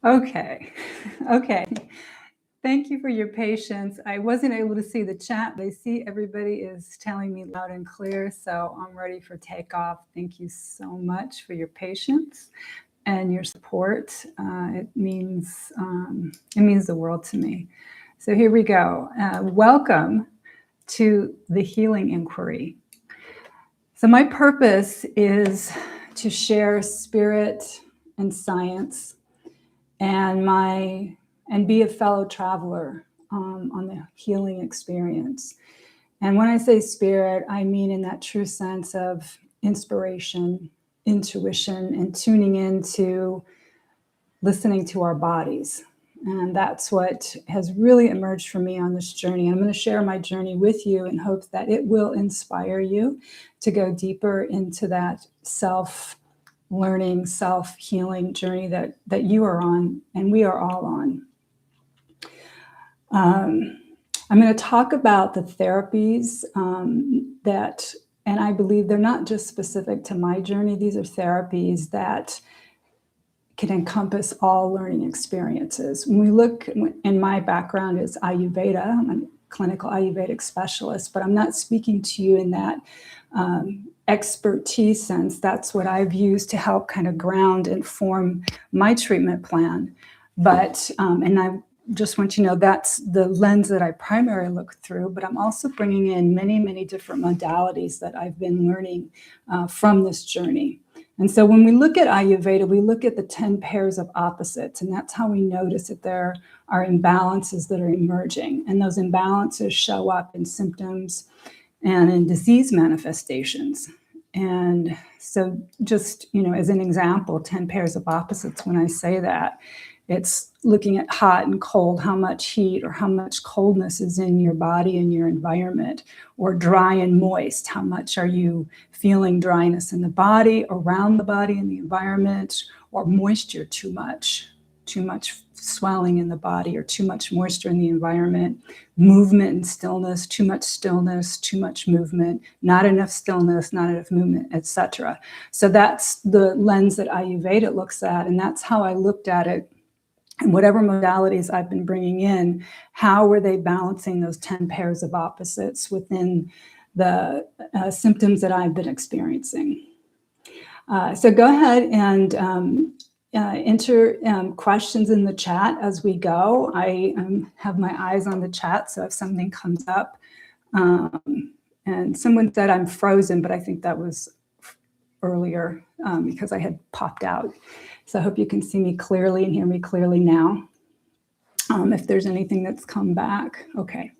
Okay. Okay. Thank you for your patience. I wasn't able to see the chat, but I see everybody is telling me loud and clear, so I'm ready for takeoff. Thank you so much for your patience and your support. It means the world to me. So here we go. Welcome to the Healing Inquiry. So my purpose is to share spirit and science and be a fellow traveler on the healing experience. And when I say spirit, I mean in that true sense of inspiration, intuition, and tuning into listening to our bodies. And that's what has really emerged for me on this journey. I'm going to share my journey with you in hopes that it will inspire you to go deeper into that self-learning, self-healing journey that you are on and we are all on. I'm going to talk about the therapies and I believe they're not just specific to my journey. These are therapies that can encompass all learning experiences. When we look, and my background is Ayurveda. I'm a clinical Ayurvedic specialist, but I'm not speaking to you in that expertise sense. That's what I've used to help kind of ground and form my treatment plan. But, and I just want you to know that's the lens that I primarily look through, but I'm also bringing in many, many different modalities that I've been learning from this journey. And so when we look at Ayurveda, we look at the 10 pairs of opposites, and that's how we notice that there are imbalances that are emerging. And those imbalances show up in symptoms and in disease manifestations. And so just, as an example, 10 pairs of opposites, when I say that, it's looking at hot and cold, how much heat or how much coldness is in your body and your environment, or dry and moist. How much are you feeling dryness in the body, around the body, in the environment, or moisture, too much swelling in the body, or too much moisture in the environment, movement and stillness, too much movement, not enough stillness, not enough movement, etc. So that's the lens that Ayurveda looks at, and that's how I looked at it. And whatever modalities I've been bringing in, how were they balancing those 10 pairs of opposites within the symptoms that I've been experiencing? So go ahead and enter questions in the chat as we go. I have my eyes on the chat, so if something comes up, and someone said I'm frozen, but I think that was earlier because I had popped out. So I hope you can see me clearly and hear me clearly now. If there's anything that's come back, okay.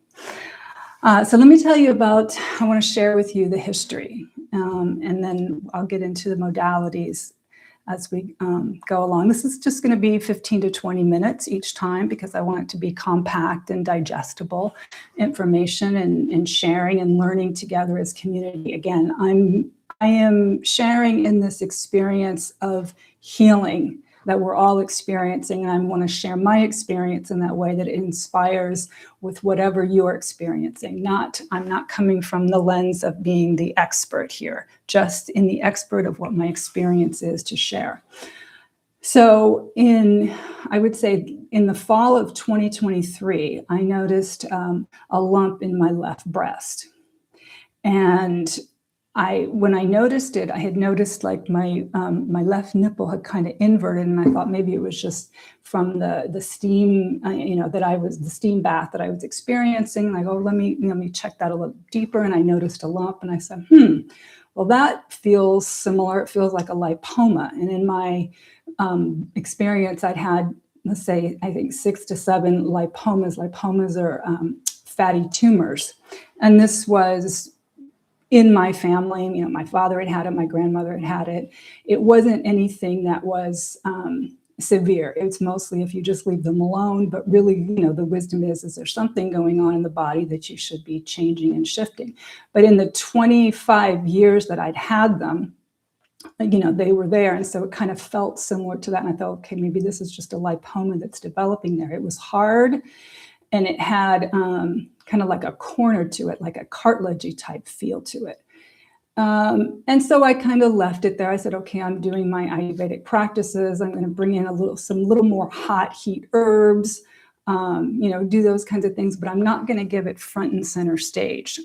So let me tell you about, I want to share with you the history, and then I'll get into the modalities as we go along. This is just going to be 15 to 20 minutes each time because I want it to be compact and digestible information and sharing and learning together as community. Again, I am sharing in this experience of healing that we're all experiencing, and I want to share my experience in that way that it inspires with whatever you're experiencing. I'm not coming from the lens of being the expert here, just in the expert of what my experience is to share. So I would say in the fall of 2023, I noticed a lump in my left breast. And when I noticed it, I had noticed like my left nipple had kind of inverted, and I thought maybe it was just from the steam, the steam bath that I was experiencing. And I go, let me check that a little deeper, and I noticed a lump, and I said, well, that feels similar. It feels like a lipoma, and in my experience, I'd had, let's say, I think 6 to 7 lipomas. Lipomas are fatty tumors, and this was in my family. My father had it, my grandmother had it. It wasn't anything that was severe. It's mostly if you just leave them alone, but really, the wisdom is there something going on in the body that you should be changing and shifting. But in the 25 years that I'd had them, they were there. And so it kind of felt similar to that. And I thought, okay, maybe this is just a lipoma that's developing there. It was hard, and it had kind of like a corner to it, like a cartilagey type feel to it. And so I kind of left it there. I said, okay, I'm doing my Ayurvedic practices. I'm going to bring in some little more hot heat herbs, do those kinds of things, but I'm not going to give it front and center stage.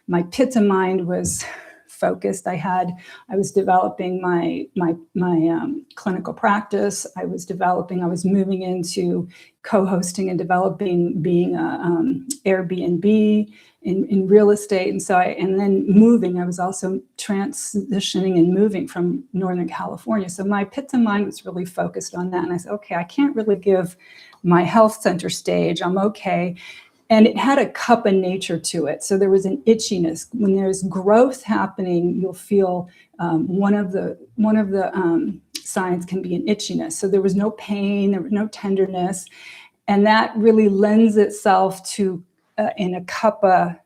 My Pitta mind was focused. I was developing my clinical practice. I was moving into co-hosting and developing, being a Airbnb in real estate. And then moving, I was also transitioning and moving from Northern California. So my Pitta mind was really focused on that. And I said, okay, I can't really give my health center stage. I'm okay. And it had a kapha nature to it. So there was an itchiness. When there's growth happening, you'll feel one of the signs can be an itchiness. So there was no pain, there was no tenderness. And that really lends itself to, in a kapha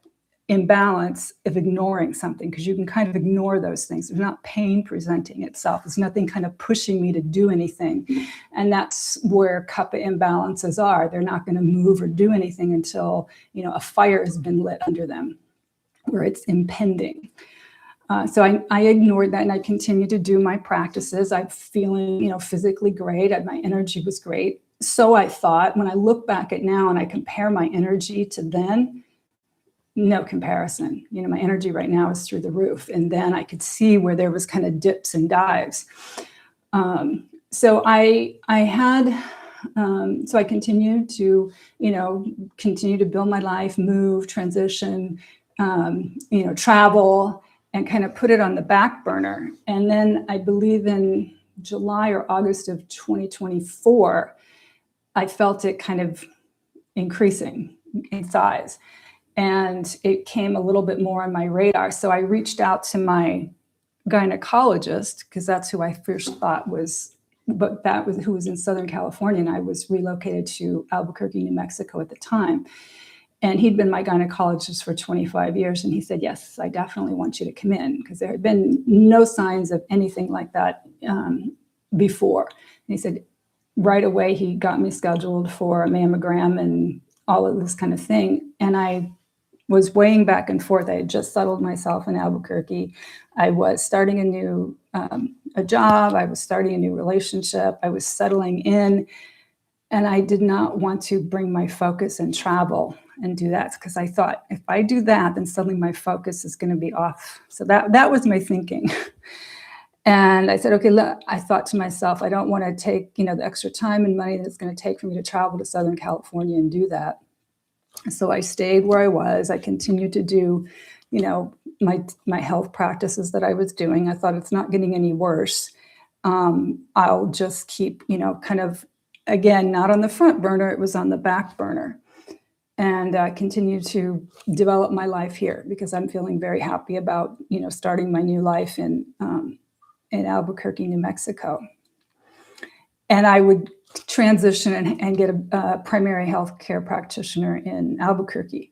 imbalance, of ignoring something, because you can kind of ignore those things. There's not pain presenting itself. There's nothing kind of pushing me to do anything. And that's where kapha imbalances are. They're not going to move or do anything until, a fire has been lit under them, where it's impending. So I ignored that, and I continued to do my practices. I'm feeling, physically great. My energy was great. So I thought. When I look back at now and I compare my energy to then, no comparison. My energy right now is through the roof. And then I could see where there was kind of dips and dives. So I continued to, continue to build my life, move, transition, travel, and kind of put it on the back burner. And then I believe in July or August of 2024, I felt it kind of increasing in size. And it came a little bit more on my radar. So I reached out to my gynecologist, because that's who I first thought who was in Southern California. And I was relocated to Albuquerque, New Mexico at the time. And he'd been my gynecologist for 25 years. And he said, yes, I definitely want you to come in, because there had been no signs of anything like that before. And he said, right away, he got me scheduled for a mammogram and all of this kind of thing. And I was weighing back and forth. I had just settled myself in Albuquerque. I was starting a new a job. I was starting a new relationship. I was settling in. And I did not want to bring my focus and travel and do that, because I thought, if I do that, then suddenly my focus is going to be off. So that was my thinking. And I said, okay, look, I thought to myself, I don't want to take, the extra time and money that it's going to take for me to travel to Southern California and do that. So I stayed where I was. I continued to do, my health practices that I was doing. I thought, it's not getting any worse. I'll just keep, kind of, again, not on the front burner, it was on the back burner. And continue to develop my life here, because I'm feeling very happy about, starting my new life in Albuquerque, New Mexico. And I would transition and get a primary health care practitioner in Albuquerque.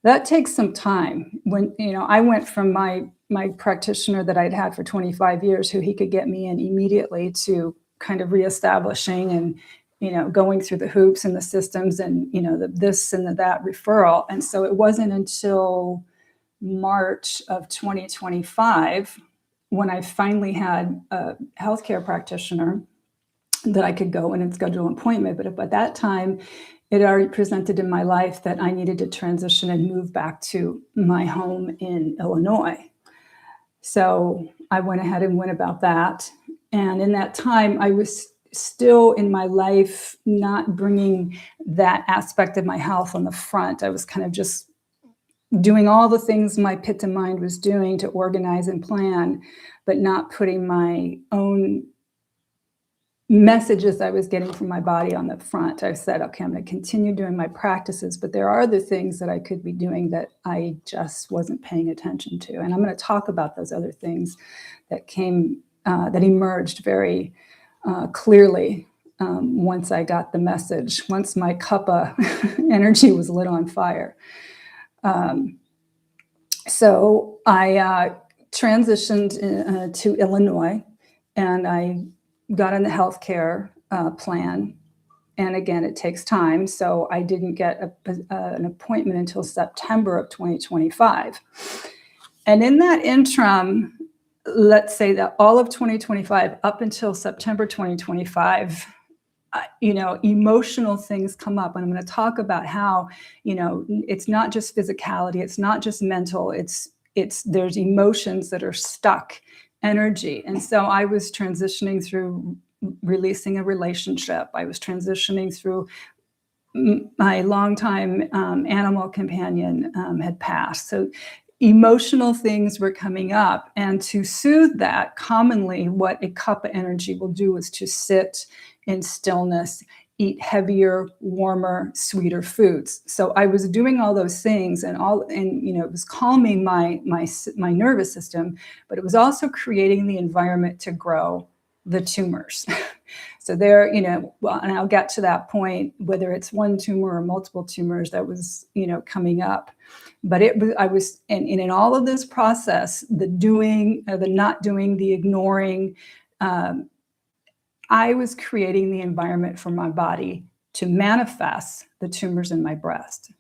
That takes some time. When, I went from my practitioner that I'd had for 25 years, who he could get me in immediately, to kind of reestablishing and, going through the hoops and the systems and, this and that referral. And so it wasn't until March of 2025 when I finally had a healthcare practitioner that I could go in and schedule an appointment. But by that time, it already presented in my life that I needed to transition and move back to my home in Illinois. So I went ahead and went about that. And in that time, I was still in my life not bringing that aspect of my health on the front. I was kind of just doing all the things my Pitta mind was doing to organize and plan, but not putting my own messages I was getting from my body on the front. I said, okay, I'm going to continue doing my practices, but there are other things that I could be doing that I just wasn't paying attention to. And I'm going to talk about those other things that that emerged very clearly once I got the message, once my kapha energy was lit on fire. So I transitioned to Illinois, and I got on the healthcare plan. And again, it takes time. So I didn't get an appointment until September of 2025. And in that interim, let's say that all of 2025 up until September 2025, emotional things come up. And I'm going to talk about how, it's not just physicality, it's not just mental, there's emotions that are stuck, energy. And so I was transitioning through releasing a relationship. I was transitioning through my longtime animal companion had passed. So emotional things were coming up. And to soothe that, commonly what a kapha energy will do is to sit in stillness, eat heavier, warmer, sweeter foods. So I was doing all those things, and it was calming my nervous system, but it was also creating the environment to grow the tumors. So there, and I'll get to that point, whether it's one tumor or multiple tumors that was, coming up. But I was, and in all of this process, the doing, the not doing, the ignoring, I was creating the environment for my body to manifest the tumors in my breast.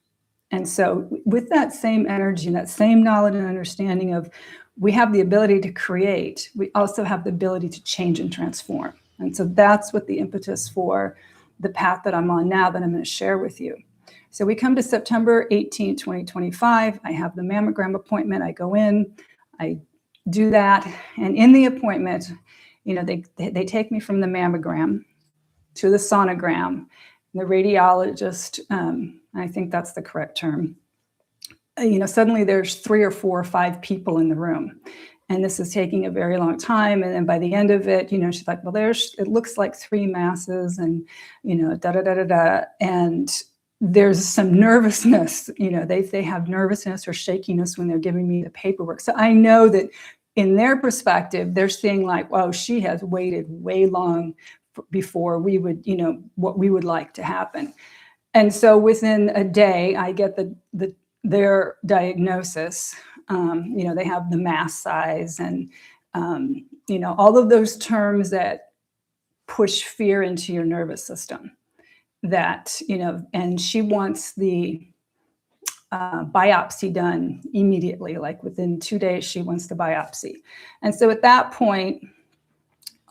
And so with that same energy and that same knowledge and understanding of we have the ability to create, we also have the ability to change and transform. And so that's what the impetus for the path that I'm on now that I'm going to share with you. So we come to September 18, 2025. I have the mammogram appointment. I go in, I do that. And in the appointment, they take me from the mammogram to the sonogram. The radiologist, I think that's the correct term, suddenly there's 3 or 4 or 5 people in the room. And this is taking a very long time. And then by the end of it, she's like, well, it looks like 3 masses and, da-da-da-da-da. And there's some nervousness, they have nervousness or shakiness when they're giving me the paperwork. So I know that in their perspective, they're seeing like, oh, she has waited way long before we would, what we would like to happen. And so within a day, I get their diagnosis. They have the mass size and, all of those terms that push fear into your nervous system that, and she wants the biopsy done immediately, like within 2 days, she wants the biopsy. And so at that point,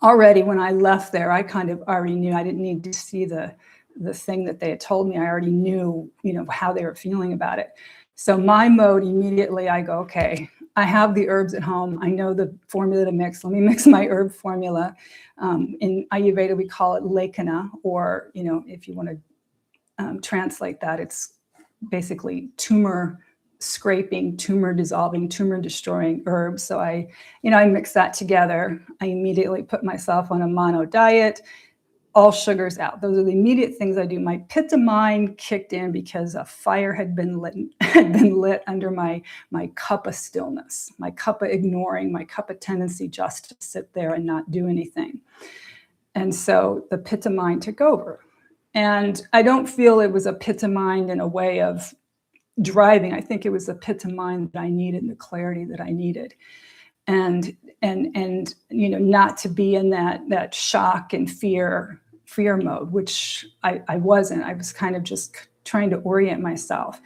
already when I left there, I kind of already knew I didn't need to see the thing that they had told me. I already knew, how they were feeling about it. So my mode immediately, I go, okay, I have the herbs at home. I know the formula to mix. Let me mix my herb formula. In Ayurveda, we call it lekana, or, if you want to translate that, it's basically tumor scraping, tumor dissolving, tumor destroying herbs. So I mix that together. I immediately put myself on a mono diet. All sugars out. Those are the immediate things I do. My pitta mind kicked in because a fire had been lit under my kapha stillness, my kapha ignoring, my kapha tendency just to sit there and not do anything. And so the pitta mind took over. And I don't feel it was a pitta mind in a way of driving. I think it was a pitta mind that I needed, the clarity that I needed. And not to be in that shock and fear mode, which I wasn't. I was kind of just trying to orient myself.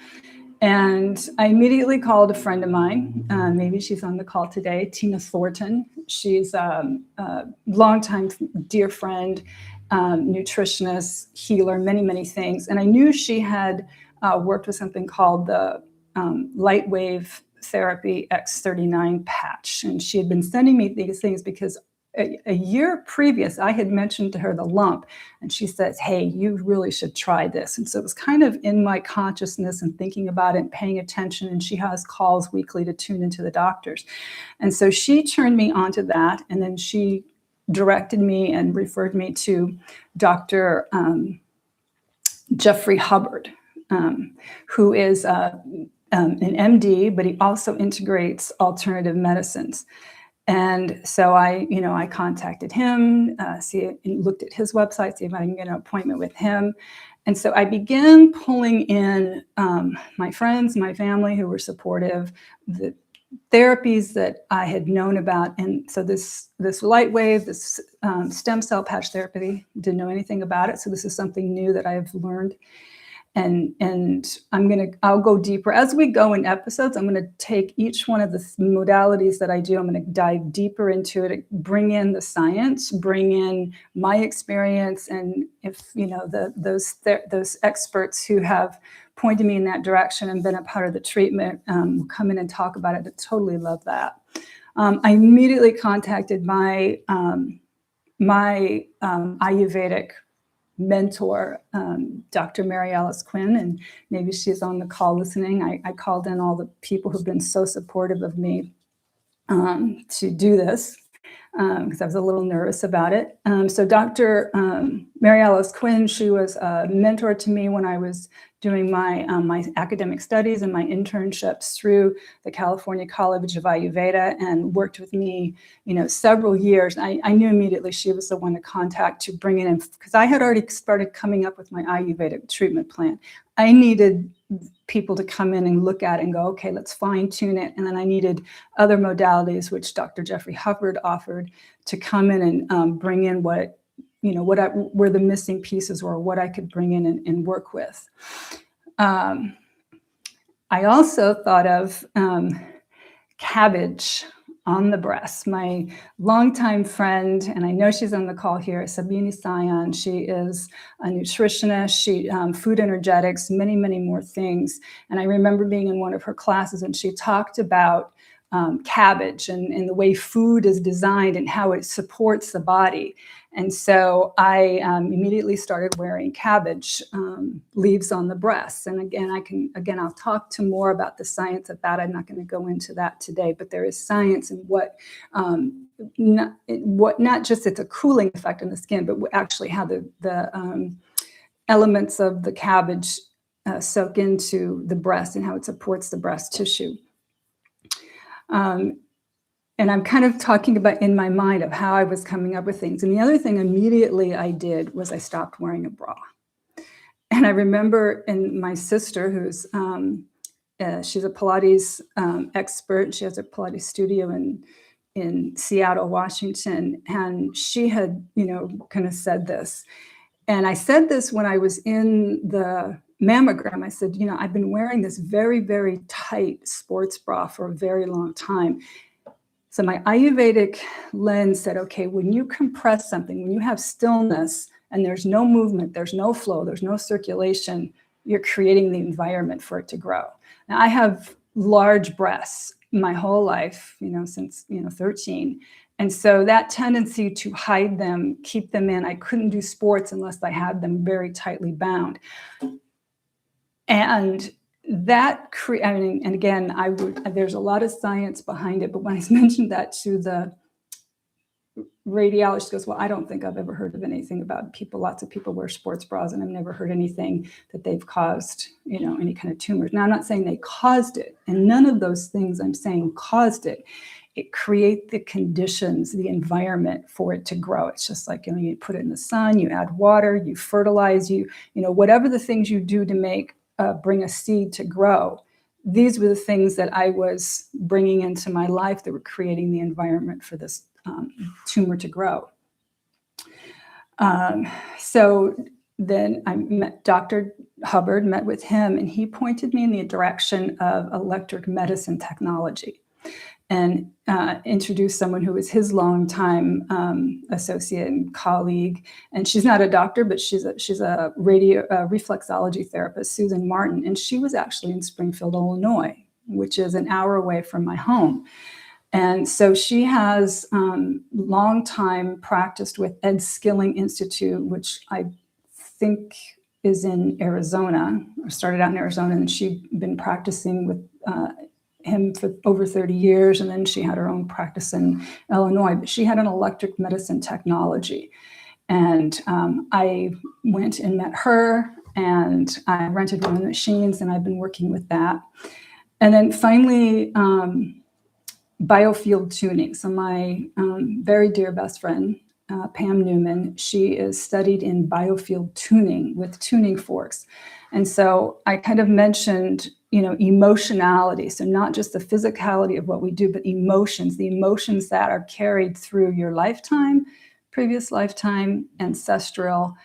And I immediately called a friend of mine. Maybe she's on the call today, Tina Thornton. She's a longtime dear friend, nutritionist, healer, many, many things. And I knew she had worked with something called the light wave therapy X39 patch. And she had been sending me these things because a year previous, I had mentioned to her the lump, and she says, hey, you really should try this. And so it was kind of in my consciousness and thinking about it and paying attention. And she has calls weekly to tune into the doctors. And so she turned me onto that. And then she directed me and referred me to Dr. Jeffrey Hubbard, who is an MD, but he also integrates alternative medicines. And so I contacted him, looked at his website, see if I can get an appointment with him. And so I began pulling in my friends, my family who were supportive, the therapies that I had known about. And so this light wave, this stem cell patch therapy, didn't know anything about it. So this is something new that I've learned. And I'll go deeper as we go in episodes. I'm going to take each one of the modalities that I do. I'm going to dive deeper into it, bring in the science, bring in my experience, and if those experts who have pointed me in that direction and been a part of the treatment will come in and talk about it. I totally love that. I immediately contacted my Ayurvedic mentor, Dr. Mary Alice Quinn, and maybe she's on the call listening. I called in all the people who've been so supportive of me to do this because I was a little nervous about it. So Dr. Mary Alice Quinn, she was a mentor to me when I was doing my academic studies and my internships through the California College of Ayurveda, and worked with me, several years. I knew immediately she was the one to contact to bring it in, because I had already started coming up with my Ayurvedic treatment plan. I needed people to come in and look at it and go, okay, let's fine tune it. And then I needed other modalities, which Dr. Jeffrey Hubbard offered, to come in and bring in what where the missing pieces were, what I could bring in and work with. I also thought of cabbage on the breast. My longtime friend, and I know she's on the call here, Sabini Sayan. She is a nutritionist. She food energetics, many, many more things. And I remember being in one of her classes, and she talked about cabbage and the way food is designed and how it supports the body. And so I immediately started wearing cabbage leaves on the breasts. And again, I'll talk to more about the science of that. I'm not going to go into that today, but there is science in what not just it's a cooling effect on the skin, but actually how the elements of the cabbage soak into the breast and how it supports the breast tissue. And I'm kind of talking about in my mind of how I was coming up with things. And the other thing immediately I did was I stopped wearing a bra. And I remember, and my sister, who's she's a Pilates expert. She has a Pilates studio in Seattle, Washington. And she had, kind of said this. And I said this when I was in the mammogram. I said, I've been wearing this very, very tight sports bra for a very long time. So my Ayurvedic lens said, okay, when you compress something, when you have stillness and there's no movement, there's no flow, there's no circulation, you're creating the environment for it to grow. Now, I have large breasts my whole life, since, 13. And so that tendency to hide them, keep them in, I couldn't do sports unless I had them very tightly bound. And that and again, there's a lot of science behind it, but when I mentioned that to the radiologist, she goes, well, I don't think I've ever heard of anything about lots of people wear sports bras, and I've never heard anything that they've caused, any kind of tumors. Now, I'm not saying they caused it, and none of those things I'm saying caused it. It creates the conditions, the environment for it to grow. It's just like, you put it in the sun, you add water, you fertilize, whatever the things you do to make bring a seed to grow. These were the things that I was bringing into my life that were creating the environment for this tumor to grow. So then I met Dr. Hubbard, met with him, and he pointed me in the direction of electric medicine technology, and introduced someone who was his longtime associate and colleague. And she's not a doctor, but she's a reflexology therapist, Susan Martin. And she was actually in Springfield, Illinois, which is an hour away from my home. And so she has long time practiced with Ed Skilling Institute, which I think is in Arizona, or started out in Arizona, and she'd been practicing with him for over 30 years, and then she had her own practice in Illinois, but she had an electric medicine technology. And I went and met her, and I rented one of the machines, and I've been working with that. And then finally, biofield tuning. So my very dear best friend, Pam Newman, she is studied in biofield tuning with tuning forks. And so I kind of mentioned, emotionality. So not just the physicality of what we do, but emotions, the emotions that are carried through your lifetime, previous lifetime, ancestral,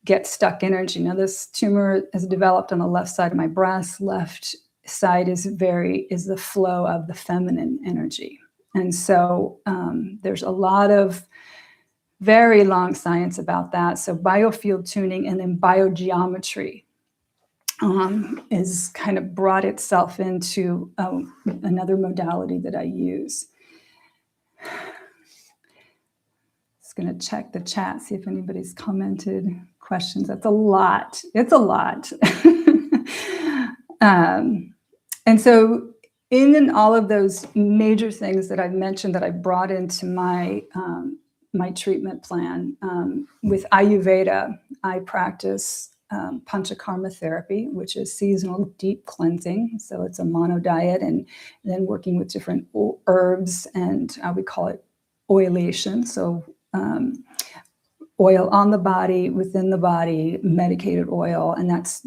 get stuck energy. Now, this tumor is developed on the left side of my breast. Left side is the flow of the feminine energy. And so there's a lot of very long science about that. So biofield tuning and then biogeometry is kind of brought itself into another modality that I use. Just going to check the chat, see if anybody's commented questions. That's a lot. It's a lot. And so in all of those major things that I've mentioned that I brought into my my treatment plan, with Ayurveda, I practice panchakarma therapy, which is seasonal deep cleansing. So it's a mono diet, and then working with different herbs, and we call it oilation. So oil on the body, within the body, medicated oil, and that's,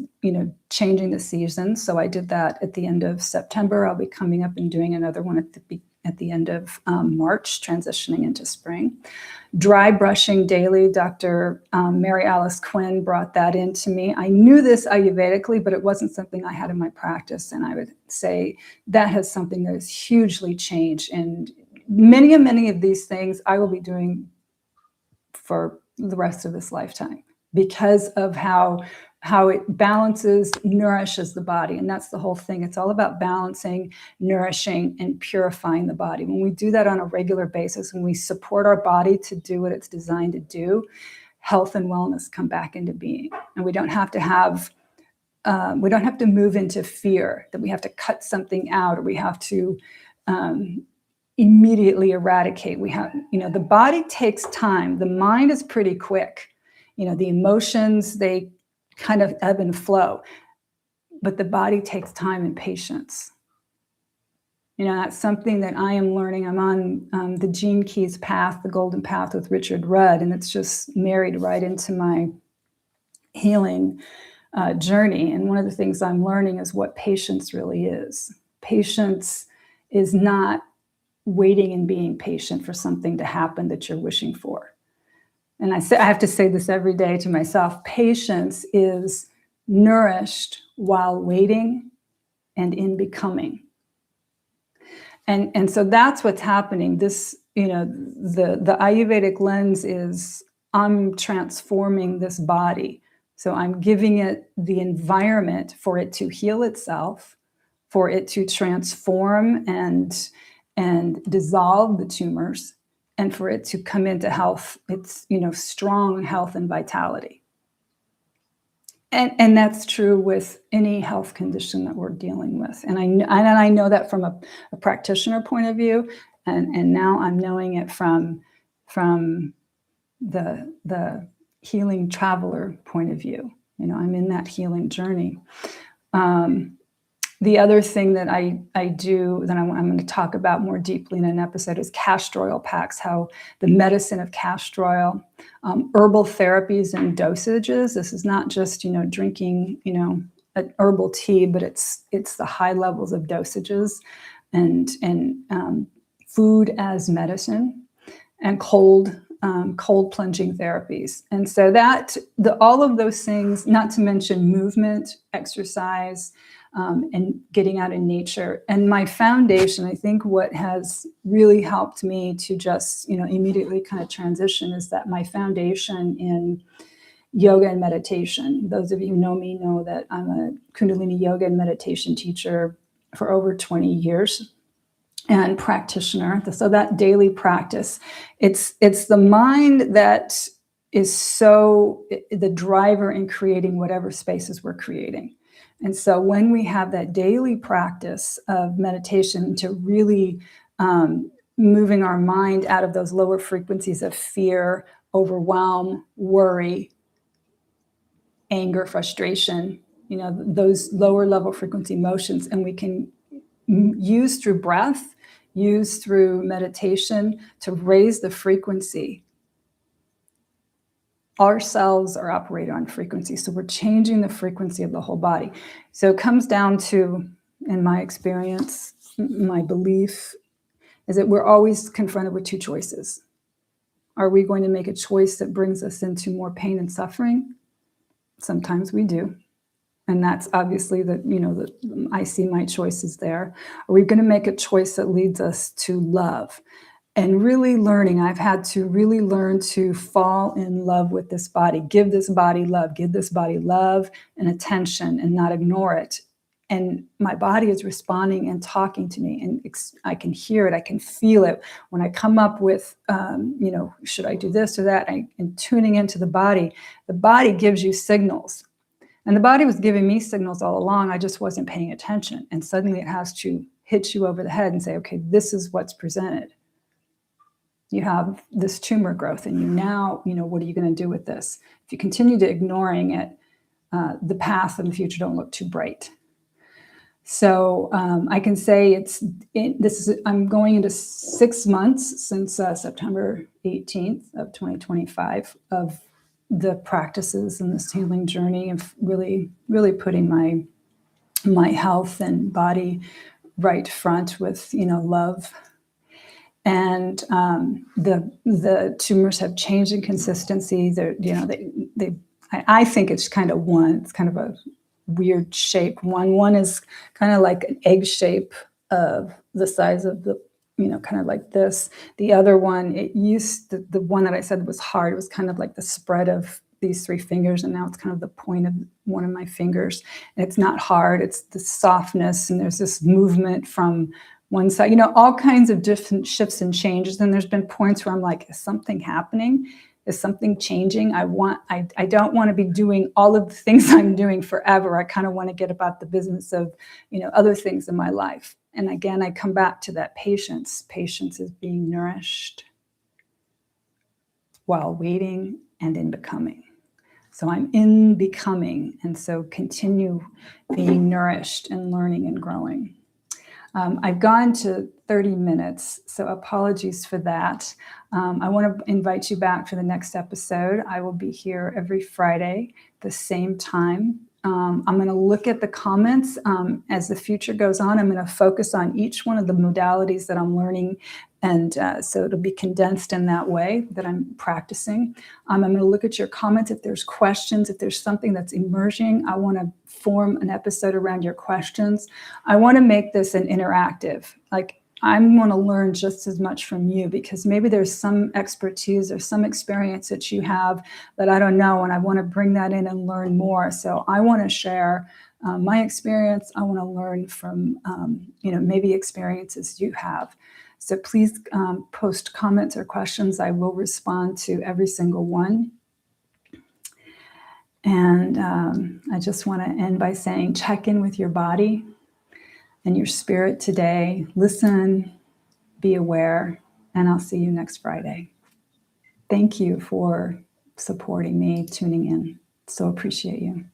changing the seasons. So I did that at the end of September. I'll be coming up and doing another one at the end of March, transitioning into spring. Dry brushing daily. Dr. Mary Alice Quinn brought that into me. I knew this Ayurvedically, but it wasn't something I had in my practice. And I would say that has something that has hugely changed. And many of these things I will be doing for the rest of this lifetime, because of how it balances, nourishes the body. And that's the whole thing. It's all about balancing, nourishing, and purifying the body. When we do that on a regular basis, when we support our body to do what it's designed to do, health and wellness come back into being. And we don't have to move into fear that we have to cut something out, or we have to immediately eradicate. We have, the body takes time. The mind is pretty quick. The emotions, they kind of ebb and flow, but the body takes time and patience. That's something that I am learning. I'm on the Gene Keys path, the golden path with Richard Rudd, and it's just married right into my healing journey. And one of the things I'm learning is what patience really is. Patience is not waiting and being patient for something to happen that you're wishing for. And I have to say this every day to myself. Patience is nourished while waiting and in becoming. And so that's what's happening. This, the Ayurvedic lens is, I'm transforming this body. So I'm giving it the environment for it to heal itself, for it to transform and dissolve the tumors, and for it to come into health, it's, strong health and vitality. And that's true with any health condition that we're dealing with. And I know that from a practitioner point of view, and now I'm knowing it from the healing traveler point of view. I'm in that healing journey. The other thing that I do that I'm going to talk about more deeply in an episode is castor oil packs, how the medicine of castor oil, herbal therapies and dosages. This is not just, drinking, an herbal tea, but it's the high levels of dosages and food as medicine, and cold plunging therapies. And so all of those things, not to mention movement, exercise, and getting out in nature. And my foundation, I think what has really helped me to just, immediately kind of transition is that my foundation in yoga and meditation. Those of you who know me know that I'm a Kundalini yoga and meditation teacher for over 20 years and practitioner. So that daily practice, it's the mind that is the driver in creating whatever spaces we're creating. And so when we have that daily practice of meditation to really moving our mind out of those lower frequencies of fear, overwhelm, worry, anger, frustration, those lower level frequency emotions, and we can use through breath, use through meditation to raise the frequency. Our cells are operated on frequency, so we're changing the frequency of the whole body. So it comes down to, in my experience, my belief is that we're always confronted with two choices. Are we going to make a choice that brings us into more pain and suffering? Sometimes we do. And that's obviously I see my choices there. Are we going to make a choice that leads us to love? And really learning, I've had to really learn to fall in love with this body, give this body love and attention and not ignore it. And my body is responding and talking to me, and I can hear it, I can feel it. When I come up with, should I do this or that? And tuning into the body gives you signals. And the body was giving me signals all along. I just wasn't paying attention. And suddenly it has to hit you over the head and say, okay, this is what's presented. You have this tumor growth and what are you going to do with this? If you continue to ignoring it, the path and the future don't look too bright. So I can say I'm going into 6 months since September 18th of 2025 of the practices and this healing journey of really, really putting my health and body right front with, love. And the tumors have changed in consistency. I think it's kind of it's kind of a weird shape. One is kind of like an egg shape of the size of the, kind of like this. The other one, the one that I said was hard, it was kind of like the spread of these 3 fingers, and now it's kind of the point of one of my fingers. And it's not hard, it's the softness, and there's this movement from one side, all kinds of different shifts and changes. And there's been points where I'm like, is something happening? Is something changing? I don't want to be doing all of the things I'm doing forever. I kind of want to get about the business of, other things in my life. And again, I come back to that patience. Patience is being nourished while waiting and in becoming. So I'm in becoming. And so continue being nourished and learning and growing. I've gone to 30 minutes, so apologies for that. I want to invite you back for the next episode. I will be here every Friday, the same time. I'm going to look at the comments as the future goes on. I'm going to focus on each one of the modalities that I'm learning, and so it'll be condensed in that way that I'm practicing. I'm going to look at your comments. If there's questions, if there's something that's emerging, I want to form an episode around your questions. I want to make this an interactive. Like, I want to learn just as much from you, because maybe there's some expertise or some experience that you have that I don't know, and I want to bring that in and learn more. So I want to share my experience. I want to learn from, maybe experiences you have. So please post comments or questions. I will respond to every single one. And I just want to end by saying, check in with your body and your spirit today. Listen, be aware, and I'll see you next Friday. Thank you for supporting me, tuning in. So appreciate you.